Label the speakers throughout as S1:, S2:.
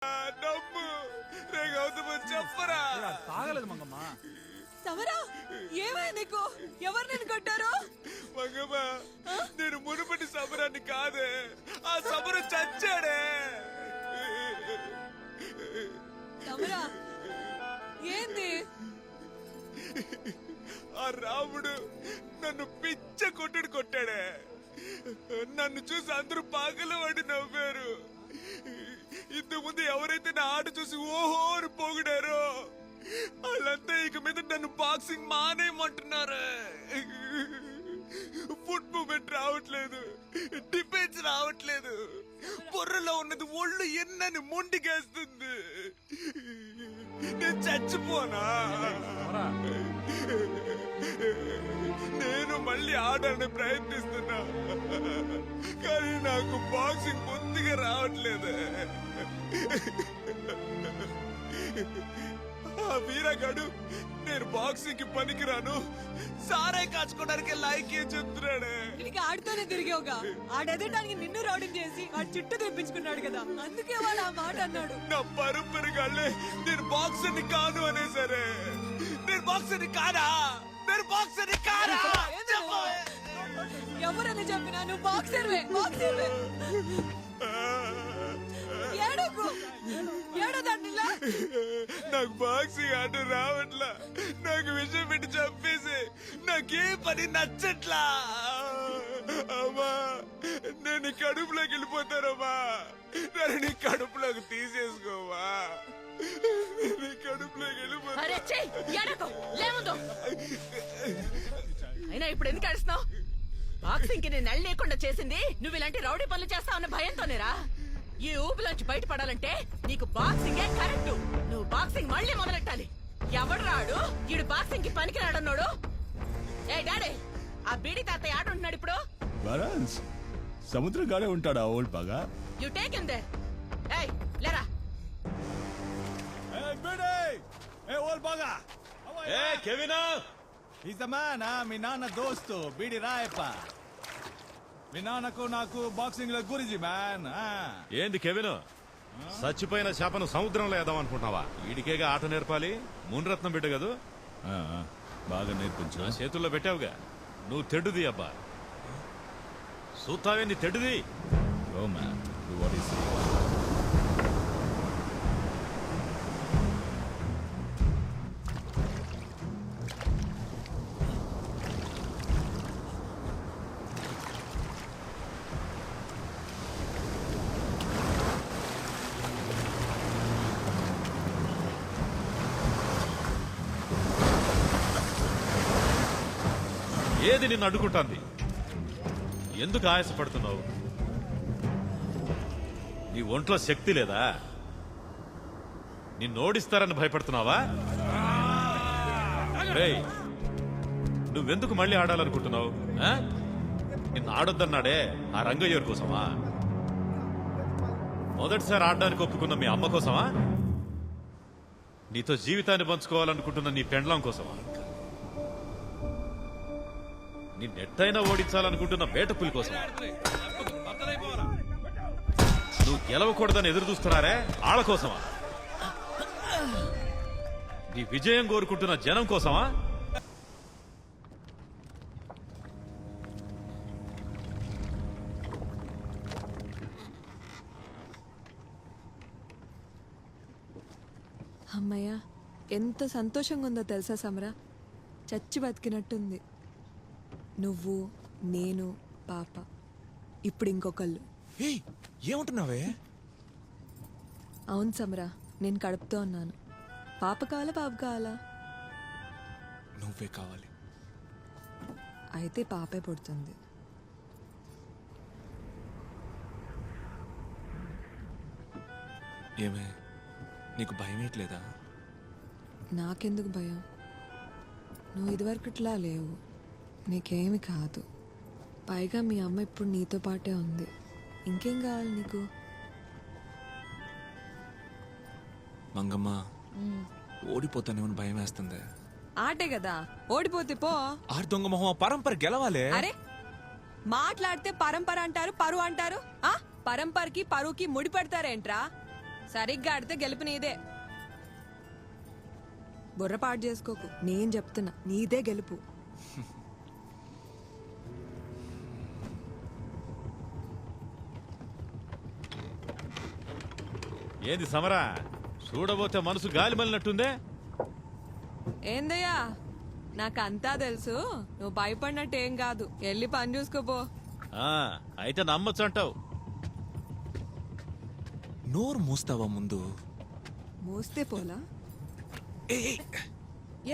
S1: నమ్ము రే గౌతమ్ చెప్పరా.
S2: తాగలేదు మంగమ్మ.
S3: సమరా ఏమైంది నీకు? ఎవరు నేను కొట్టారు?
S1: మంగమ్మ నేను మునుపటి సమరాన్ని కాదే, ఆ సమరం చచ్చాడే.
S3: సమరా ఏంది?
S1: ఆ రాముడు నన్ను పిచ్చ కొట్టాడే. నన్ను చూసి అందరూ పాగల వాడి నవ్వారు. ఇంతకుముందు ఎవరైతే నా ఆట చూసి ఓహో అని పోగుడారో వాళ్ళంతా ఇక మీద నన్ను బాక్సింగ్ మానేయమంటున్నారు. ఫుట్ మూమెంట్ రావట్లేదు, డిఫెన్స్ రావట్లేదు, బుర్రలో ఉన్నది ఒళ్ళు ఎన్నని మొండికేస్తుంది. నేను చచ్చిపోనా? నేను మళ్ళీ ఆడాలని ప్రయత్నిస్తున్నా, కానీ నాకు బాక్సింగ్ బొత్తిగా రావట్లేదు. ఆ వీరగాడు నేను బాక్సింగ్ కి పనికిరాను, సారే కాచుకోవడానికి లైక్ ఏ చెప్తున్నాడే.
S3: నీకు ఆడుతూనే తిరిగావుగా, ఆడెదటానికి నిన్ను రౌడింగ్ చేసి ఆ చుట్టూ తెప్పించుకున్నాడు కదా, అందుకే వాడు ఆ మాట అన్నాడు.
S1: నా పరంపరగాళ్ళే నేను బాక్సర్ని కాను అనే సరే. నేను బాక్సర్ని కానా? నేను బాక్సర్ని కానా?
S3: ఎవరని చెప్పినా నువ్వు బాక్సర్వే, బాక్సర్వే. ఏడకు ఏడదండిలా.
S1: నాకు బాక్సింగ్ ఆట రావట్లా, నాకు విషయం పెట్టి చంపేసి నాకే పని నచ్చట్లా. అమ్మా నేను నీ కడుపులోకి వెళ్ళిపోతానమ్మా, నన్ను నీ కడుపులోకి తీసేసుకోవా. నీ కడుపులోకి వెళ్ళిపోతా.
S4: అయినా ఇప్పుడు ఎందుకు అడుస్తున్నావు? బాక్సింగ్ కి నేను నెల లేకుండా చేసింది నువ్వు ఇలాంటి రౌడీ పనులు చేస్తావన్న భయంతోనేరా. ఈ ఊపిలోంచి బయటపడాలంటే నీకు బాక్సింగే కరెక్ట్. నువ్వు బాక్సింగ్ మళ్ళీ మొదలెట్టాలి. ఎవడు రాడు ఈడు బాక్సింగ్ కి పనికి రాడన్నాడు. ఏ డాడీ, ఆ బీడి తాతయ్య ఆట ఉంటున్నాడు ఇప్పుడు.
S5: సముద్రం గాడే ఉంటాడా ఓల్డ్ బాగా?
S4: You take him there. ఏయ్ లేరా.
S2: మీ నాన్న దోస్తు బీడి రాయప్ప. మీ నాన్నకు నాకు బాక్సింగ్ లో గురించి మ్యాన్.
S6: ఏంది కెవిన్, చచ్చిపోయిన చేపను సముద్రంలో వేద్దాం అనుకుంటున్నావా? ఈడికేగా ఆట నేర్పాలి. మున్రత్నం బిడ్డ కదూ,
S5: బాగా నేర్పించు.
S6: నా చేతుల్లో పెట్టావుగా. నువ్వు తెడ్డుది అబ్బా, సూతావే నీ తెడ్డుది.
S5: Oh man, do what is
S6: ఏది నిన్ను అడ్డుకుంటాంది? ఎందుకు ఆయాసపడుతున్నావు? నీ ఒంట్లో శక్తి లేదా? నిన్ను ఓడిస్తారని భయపడుతున్నావా? రేయ్, నువ్వెందుకు మళ్ళీ ఆడాలనుకుంటున్నావు? నిన్ను ఆడొద్దన్నాడే ఆ రంగయ్య కోసమా? మొదటిసారి ఆడడానికి ఒప్పుకున్న మీ అమ్మ కోసమా? నీతో జీవితాన్ని పంచుకోవాలనుకుంటున్న నీ పెండ్లం కోసమా? నిన్నెట్టయినా ఓడించాలనుకుంటున్న వేటపులి కోసం? నువ్వు గెలవకూడదని ఎదురు చూస్తున్నారే ఆళ్ళ కోసమా? నీ విజయం కోరుకుంటున్న జనం కోసమా?
S3: అమ్మయ్య, ఎంత సంతోషంగా ఉందో తెలుసా సమరా? చచ్చి బతికినట్టుంది. నువ్వు, నేను, పాప, ఇప్పుడు ఇంకొకళ్ళు.
S1: ఏమంటున్నావే?
S3: అవును సమరా, నేను కడుపుతో ఉన్నాను. పాప కావాలా, పాప కావాలా?
S1: నువ్వే కావాలి.
S3: అయితే పాపే పుడుతుంది.
S1: ఏమే, నీకు భయం ఏట్లేదా?
S3: నాకెందుకు భయం? నువ్వు ఇదివరకుట్లా లేవు, నీకేమి కాదు. పైగా మీ అమ్మ ఇప్పుడు నీతో పాటే ఉంది. ఇంకేం కావాలి నీకు?
S1: మంగమ్మ, ఓడిపోతానేమని భయం వేస్తుంది.
S3: ఆటే కదా, ఓడిపోతే పో.
S1: ఆరు దొంగ మొహం, పరంపర గెలవాలి.
S3: అరే మాట్లాడితే పరంపర అంటారు, పరువు అంటారు. ఆ పరంపరకి పరువుకి ముడి పెడతారేంట్రా? సరిగ్గా ఆడితే గెలుపు నీదే. బుర్రపాటు చేసుకోకు, నేను చెప్తున్నా నీదే గెలుపు.
S6: ఏది సమరా, చూడబోతే మనసు గాలి మళ్ళినట్టుందే.
S3: ఏందయ్యా, నాకంతా తెలుసు. నువ్వు భయపడినట్టు ఏం కాదు. వెళ్ళి పని చూసుకోపో.
S6: ఆ, అయితే నమ్మచ్చు అంటావు.
S1: నోరు మూస్తావా ముందు?
S3: మూస్తే పోలా?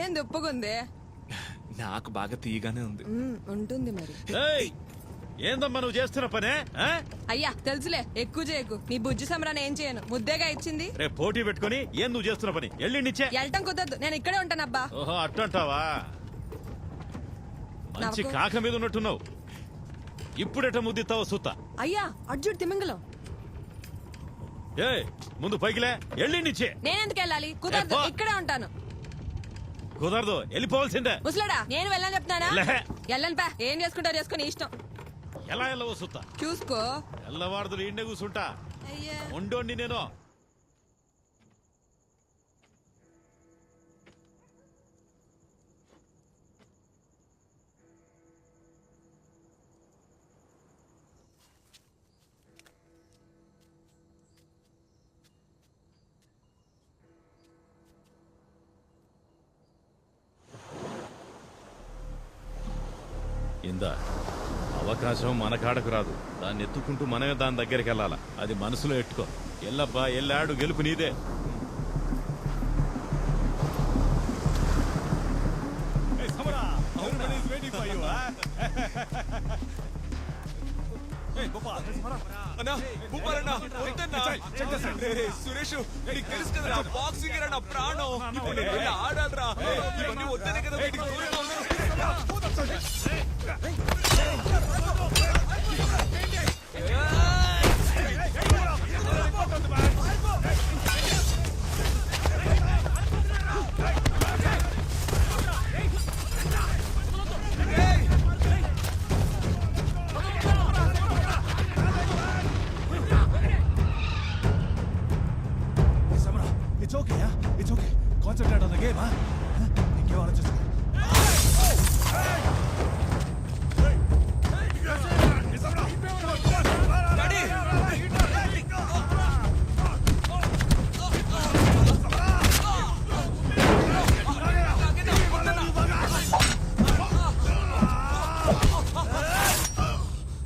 S3: ఏంది ఒప్పుకుందే?
S1: నాకు బాగా తీయగానే ఉంది.
S3: ఉంటుంది మరి.
S6: ఏయ్, ఏందమ్మా నువ్వు చేస్తున్న పనే? ఆ?
S3: అయ్యా తెలుసులే, ఎక్కువ చేయకు. నీ బుజ్జి సమరాన్ని ఏం చేయను, ముద్దేగా ఇచ్చింది.
S6: రేపు పోటీ పెట్టుకొని ఏం నువ్వు చేస్తున్న పని? ఎల్లుండిచ్చే.
S3: వెళ్ళటం కుదరదు, నేను ఇక్కడే ఉంటానబ్బా.
S6: ఓహో, అట్టంటావా? మంచి
S3: నాకు-
S6: కాక మీద ఉన్నట్టున్నావు. ఇప్పుడెట ముద్దిస్తావో సుత్తా.
S3: అయ్యా అర్జుడు తిమింగలం.
S6: ఏ ముందు పైకిలే, ఎల్లుండిచ్చే.
S3: నేనెందుకు వెళ్ళాలి? కుదరదు,
S6: పో.
S3: ఇక్కడే ఉంటాను.
S6: కుదరదు, వెళ్ళిపోవాల్సిందే.
S3: ముసలాడా, నేను వెళ్ళని చెప్తానా?
S6: లే.
S3: వెళ్ళను పా, ఏం చేసుకుంటావు చేసుకుని ఇష్టం.
S6: ఎలా వెళ్ళవో సుత్తా.
S3: చూసుకో.
S6: ఎల్లవారదులు ఇండే కూర్చుంటా.
S3: అయ్యా
S6: ఉండోండి నేను. ఇందా అవకాశం మన కాడకు రాదు. దాన్ని ఎత్తుకుంటూ మనమే దాని దగ్గరికి వెళ్ళాలా. అది మనసులో ఎట్టుకో. ఎల్లబ్బా, ఎల్లాడు, గెలుపు నీదే.
S2: Hey, Samara, everybody is waiting for you, huh? Hey, Gopal, hey, Samara.
S1: అన్నా భూపాల్ అన్నా, వద్దన్నా. రే, సురేష్ నీకు తెలుసు కదరా, బాక్సింగ్ నా ప్రాణం. ఇప్పుడు నేను వెళ్ళి ఆడాలిరా. ఇవన్నీ వద్దనే కదా వీటికి దూరంగా ఉన్నాను.
S2: Hey, Samara, it's okay, huh? It's okay. Concentrate on the game, huh? ఇంకేం ఆలోచించకు.
S1: డాడీ!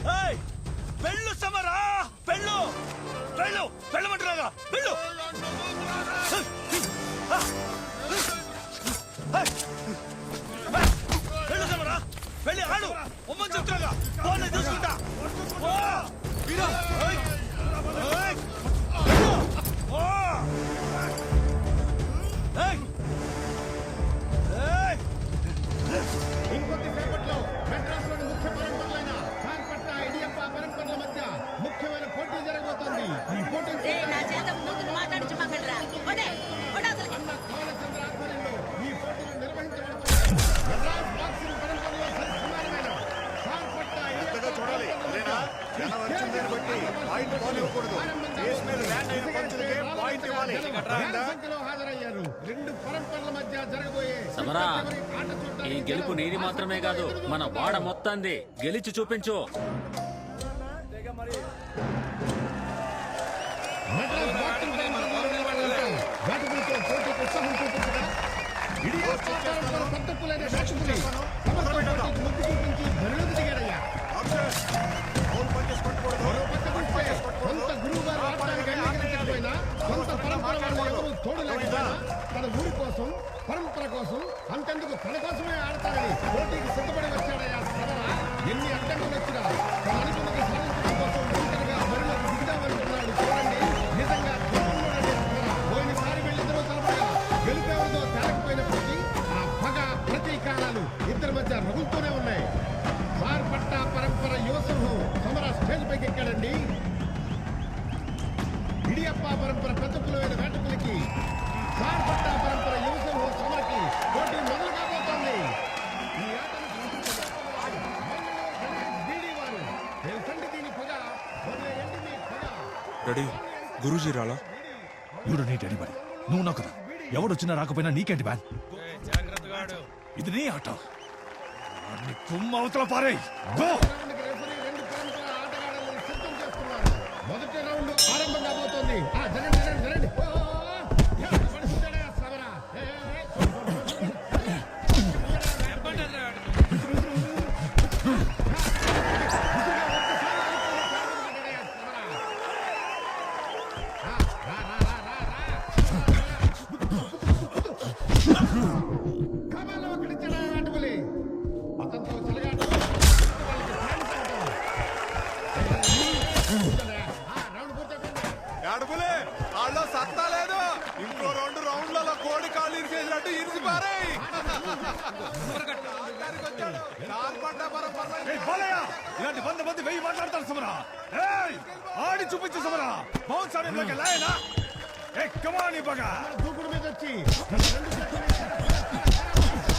S2: Hey, వెళ్ళు సమరా, వెళ్ళు, వెళ్ళు, వెళ్ళమంటున్నాగా, వెళ్ళు. వెళ్ళు సమరా, వెళ్ళి ఆడు. ఉమ్మని చెప్తున్నాగా, ఫోన్ చూసుకుంటా.
S1: వీరా!
S7: ఇంకొద్దిసేపట్లో మెడ్రాస్లోని ముఖ్య పరంపరలైన కార్పట్ట ఐడియప్ప పరంపరల మధ్య ముఖ్యమైన పోటీ జరగబోతోంది. ఈ పోటీ అన్న కోనచంద్ర ఆధ్వర్యంలో ఈ పోటీలు నిర్వహించబడుతున్నాయి. మెడ్రాస్ బాక్సింగ్ పరంపరలో సరిసమానమైన కార్పట్ట ఐడియప్ప సంఖ్యలో హాజరయ్యారు. రెండు పరంపరల మధ్య జరగబోయే
S8: సమరా,
S7: ఆట చూడడానికి
S8: ఈ గెలుపు నీది మాత్రమే కాదు, మన వాడ మొత్తాన్ని గెలిచి చూపించు.
S7: మెడ్రాస్ బాక్సింగ్ పరంపరలో నిలబడాలంటే వేటకులతో పోటీకి ఉత్సాహం చూపించగా ఇడియప్ప పరంపర సర్దుకులైన వేటకులు సమస్త పోటీకి ముగ్గు చూపించి బరిలోకి దిగారయ్యా. మరో పక్క చూస్తే సొంత గురువు గారు ఆడటానికి అంగీకరించకపోయినా, సొంత పరంపర వాళ్ళు ఎవరు తోడు లేకపోయినా తన ఊరి కోసం, పరంపర కోసం, అంతెందుకు తన కోసమే ఆడతారని పోటీకి సిద్ధపడి వచ్చాడయ్యా సమరా. ఎన్ని అడ్డంకులు వచ్చినా తన అనుకున్నది సాధించడం కోసం ఒంటరిగా బరిలోకి దిగుదామనుకున్నాడు. చూడండి, నిజంగా ధీరుడున్నాడండి సమరా. పోయినసారి వెళ్ళిద్దరూ తలపగా గెలుపేవదో తేలకపోయినప్పటికీ ఆ పగ ప్రతీకారాలు ఇద్దరి మధ్య రగులుతూనే ఉన్నాయి. కార్పట్ట పరంపర యువసింహం సమర స్టేజ్ పైకి ఎక్కాడండి. ఇడియప్ప పరంపర పెద్దకులమైన వేటకులకి కార్పట్ట పరంపర యువసింహం సమరకి పోటీ మొదలు కాబోతోంది. ఈ ఆటను బీడీ వారు తెలుసండి దీని పొగ, వదిలేయండి మీ పొగ.
S1: డాడీ, గురూజీ రాలా?
S2: You don't need anybody. నువ్వు నాకు కదా, ఎవడొచ్చినా రాకపోయినా నీకేంటి బ్యాన్? ఇది నీ ఆట. నీ కుమ్మ అవతల పారే. గో.
S7: రౌండ్కి రెఫరీ రెండు పరంపర ఆటగాళ్లను సిద్ధం చేస్తున్నారు. మొదటి రౌండ్ ఆరంభం కాబోతోంది. జరండి. పడుతుందా సమరా? కమాలో అక్కడిచ్చాడా నాటుబలి. అతనితో చెలగాట రౌండ్ పూర్తయిపోయింది.
S1: అడుగులే వాళ్ళలో సత్తా లేదు. ఇంకో 2 రౌండ్లలో కోడి కాళ్ళు ఇరిచేసినట్టు ఇరిసిపారే.
S2: ఏయ్ బాలయ్య, ఇలాంటి 100 మంది 1000 మాట్లాడతారు సమరా. ఏయ్ ఆడి చూపించు సమరా. బౌన్స్ ఆడేలోకి లాయనా. ఏ కమాని బగా.
S7: దూకుడు మీద వచ్చి